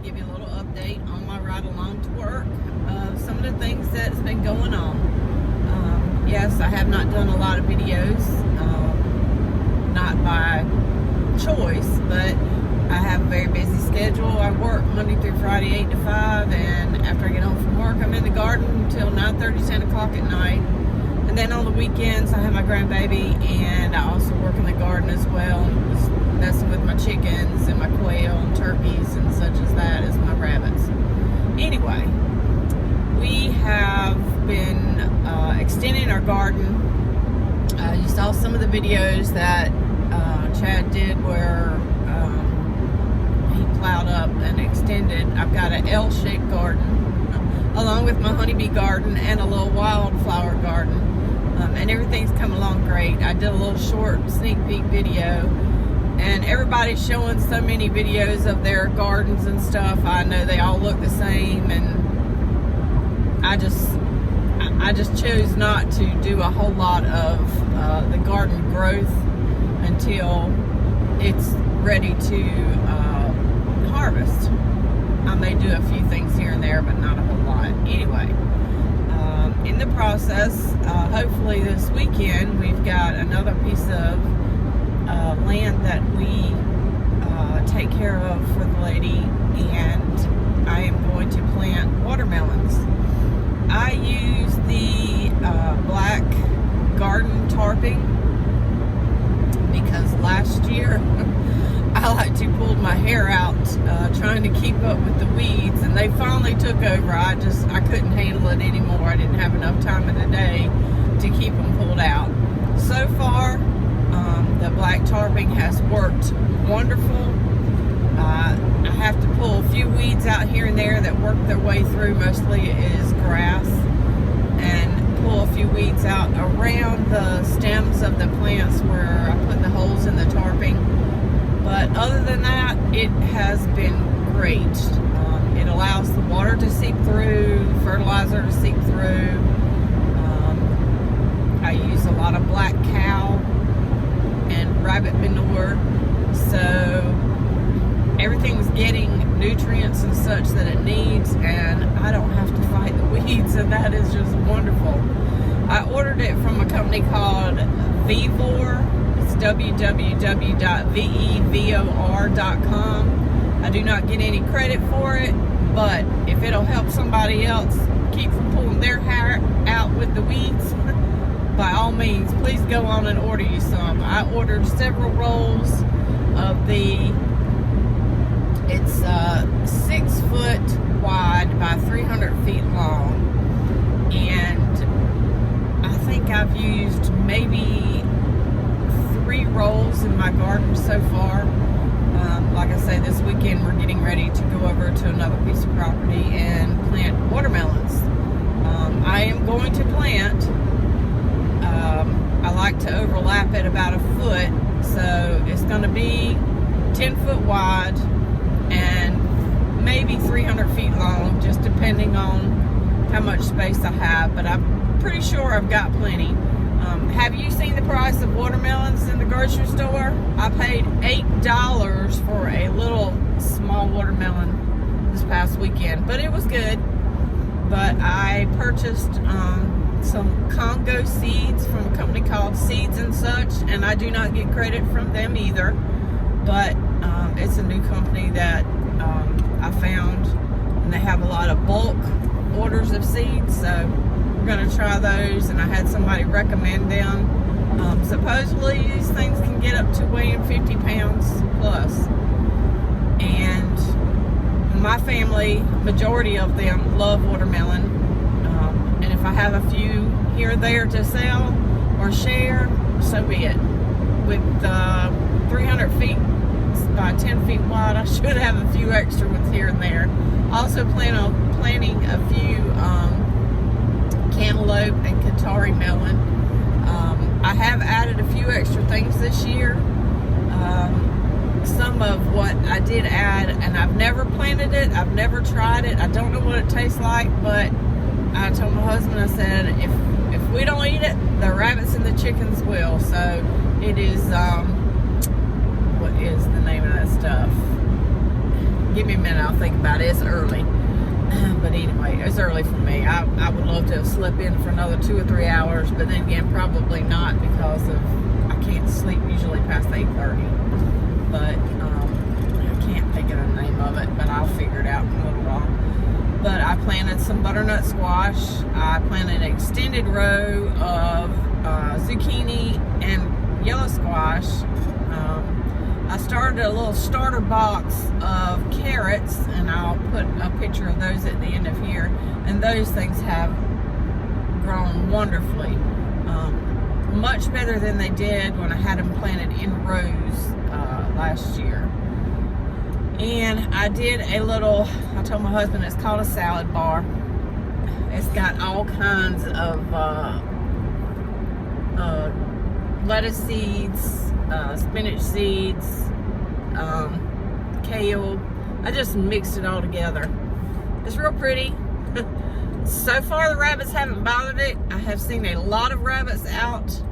give you a little update on my ride along to work. Some of the things that's been going on. Yes, I have not done a lot of videos, not by choice, but I have a very busy schedule. I work Monday through Friday, 8 to 5, and after I get home from work, I'm in the garden until 9:30, 10 o'clock at night. And then on the weekends, I have my grandbaby, and I also work in the garden as well, messing with my chickens and my quail and turkeys and such as that as my rabbits. Anyway, we have been extending our garden. You saw some of the videos that Chad did where he plowed up and extended. I've got an L-shaped garden along with my honeybee garden and a little wildflower garden, and everything's come along great. I did a little short sneak peek video, and everybody's showing so many videos of their gardens and stuff. I know they all look the same, and I just chose not to do a whole lot of the garden growth until it's ready to harvest. I may do a few things here and there, but not a whole lot. Anyway, in the process, hopefully this weekend, we've got another piece of land that we take care of for the lady, and I am going to plant watermelons. I use the black garden tarping because last year I like to pull my hair out trying to keep up with the weeds, and they finally took over. I couldn't handle it anymore. I didn't have enough time in the day to keep them pulled out. So far, the black tarping has worked wonderful. I have to pull a few weeds out here and there that work their way through. Mostly it is grass, and pull a few weeds out around the stems of the plants where I put the holes in the tarping. But other than that, it has been great. It allows the water to seep through, fertilizer to seep through. I use a lot of black cow and rabbit manure, so everything's getting nutrients and such that it needs, and I don't have to fight the weeds, and that is just wonderful. I ordered it from a company called Vevor. It's www.vevor.com. I do not get any credit for it, but if it'll help somebody else keep from pulling their hair out with the weeds, by all means, please go on and order you some. I ordered several rolls of it's 6 foot wide by 300 feet long, and I think I've used maybe 3 rolls in my garden so far. Like I say, this weekend we're getting ready to go over to another piece of property and plant watermelons. I am going to plant, I like to overlap it about a foot, so it's going to be 10 foot wide and maybe 300 feet long, just depending on how much space I have, but I'm pretty sure I've got plenty. Have you seen the price of watermelons in the grocery store? I paid $8 for a little small watermelon this past weekend, but it was good. But I purchased some Congo seeds from a company called Seeds and Such, and I do not get credit from them either, but it's a new company that I found, and they have a lot of bulk orders of seeds, so we're going to try those, and I had somebody recommend them. Supposedly these things can get up to weighing 50 pounds plus, and my family, majority of them love watermelon, and if I have a few here or there to sell or share, so be it. With 300 feet by 10 feet wide, I should have a few extra ones here and there. Also plan on planting a few cantaloupe and Qatari melon. I have added a few extra things this year. Some of what I did add, and I've never planted it, I've never tried it, I don't know what it tastes like, but I told my husband, I said, if we don't eat it, the rabbits and the chickens will. So it is, what is the name of that stuff? Give me a minute, I'll think about it. It's early. But anyway, it's early for me. I would love to have slept in for another 2 or 3 hours, but then again, probably not, because of I can't sleep usually past 8:30. But I can't think of the name of it, but I'll figure it out in a little while. But I planted some butternut squash. I planted an extended row of zucchini and yellow squash. I started a little starter box of carrots, and I'll put a picture of those at the end of here. And those things have grown wonderfully. Much better than they did when I had them planted in rows last year. And I did a little, I told my husband it's called a salad bar. It's got all kinds of lettuce seeds, spinach seeds, kale. I just mixed it all together. It's real pretty. So far the rabbits haven't bothered it. I have seen a lot of rabbits out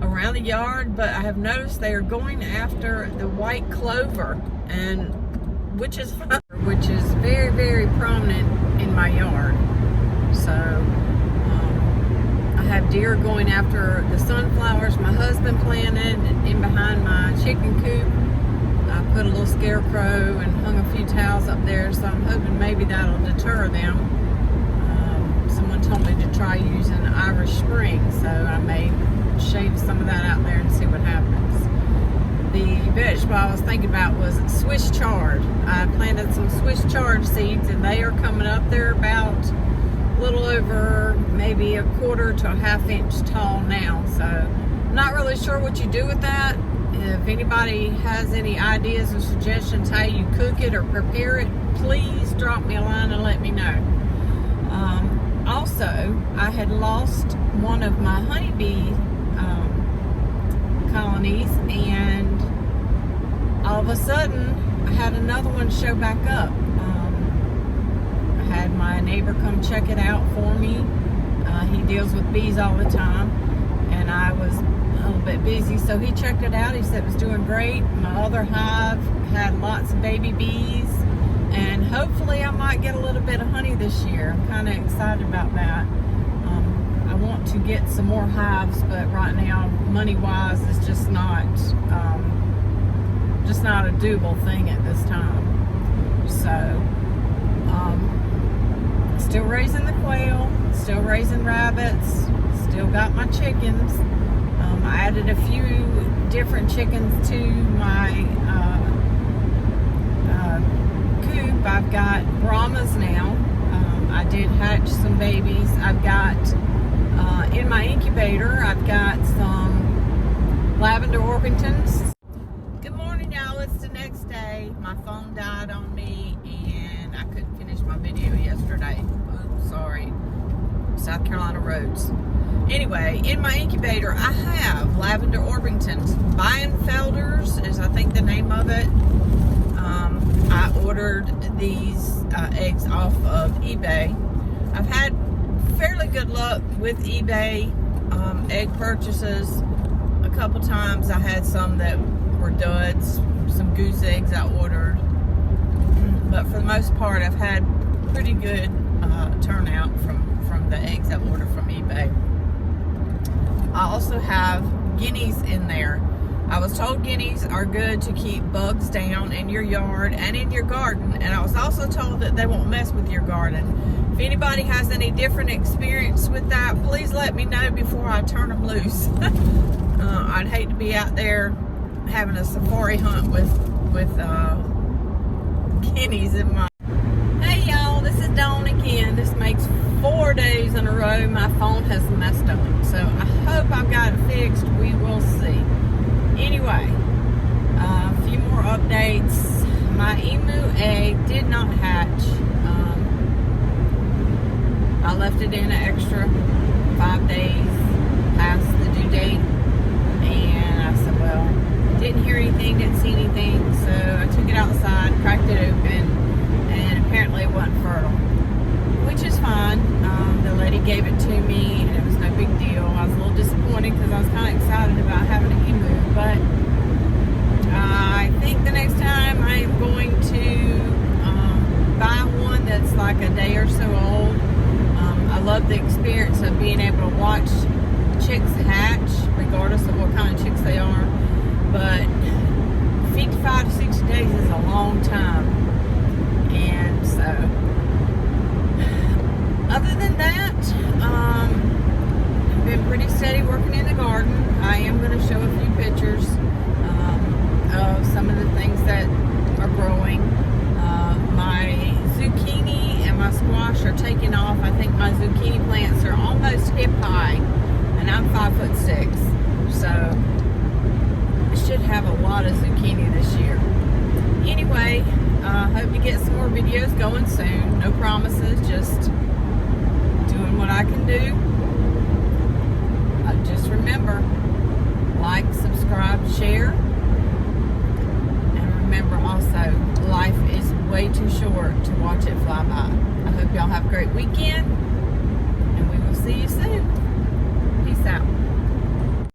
around the yard, but I have noticed they are going after the white clover, and which is very, very prominent in my yard. So I have deer going after the sunflowers my husband planted in behind my chicken coop. I put a little scarecrow and hung a few towels up there, so I'm hoping maybe that'll deter them. Someone told me to try using Irish Spring, so I may shave some of that out there and see what happens. The vegetable I was thinking about was Swiss chard. I planted some Swiss chard seeds, and they are coming up. They're about a little over maybe a quarter to a half inch tall now, so I'm not really sure what you do with that. If anybody has any ideas or suggestions how you cook it or prepare it, please drop me a line and let me know. Also, I had lost one of my honeybee colonies, and all of a sudden I had another one show back up. I had my neighbor come check it out for me. He deals with bees all the time, and I was a little bit busy, so he checked it out. He said it was doing great. My other hive had lots of baby bees, and hopefully I might get a little bit of honey this year. I'm kind of excited about that. I want to get some more hives, but right now, money-wise, it's just not a doable thing at this time. So, still raising the quail, still raising rabbits, still got my chickens. I added a few different chickens to my coop. I've got Brahmas now. I did hatch some babies. I've got in my incubator, I've got some lavender Orpingtons. Good morning, y'all. It's the next day. My phone died on me, and I couldn't finish my video yesterday. Oops, sorry. South Carolina roads. Anyway, in my incubator, I have lavender Orpingtons. Bienfelders is, I think, the name of it. I ordered these eggs off of eBay. I've had fairly good luck with eBay egg purchases. A couple times I had some that were duds, some goose eggs I ordered. But for the most part, I've had pretty good turnout from the eggs I ordered from eBay. I also have guineas in there. I was told guineas are good to keep bugs down in your yard and in your garden, and I was also told that they won't mess with your garden. If anybody has any different experience with that, please let me know before I turn them loose. I'd hate to be out there having a safari hunt with guineas in my... Hey y'all, this is Dawn again. This makes 4 days in a row my phone has messed up, so I hope I've got it fixed. We will see. Anyway, a few more updates. My emu egg did not hatch. I left it in an extra 5 days past the due date, and I said, well, didn't hear anything, didn't see anything, so I took it outside, cracked it open, and apparently it wasn't fertile, which is fine. The lady gave it to me, and it was no big deal. I was a little disappointed because I was kind of excited about having an emu, but I think the next time I am going to buy one that's like a day or so old. I love the experience of being able to watch chicks hatch, regardless of what kind of chicks they are. But 55 to 60 days is a long time. And so, other than that, I've been pretty steady working in the garden. I am going to show a few pictures of some of the things that are growing. My zucchini and my squash are taking off. I think my zucchini plants are almost hip high, and I'm 5'6", so I should have a lot of zucchini this year. Anyway, hope to get some more videos going soon. No promises, just doing what I can do. Just remember, like, subscribe, share. Remember also, life is way too short to watch it fly by. I hope y'all have a great weekend.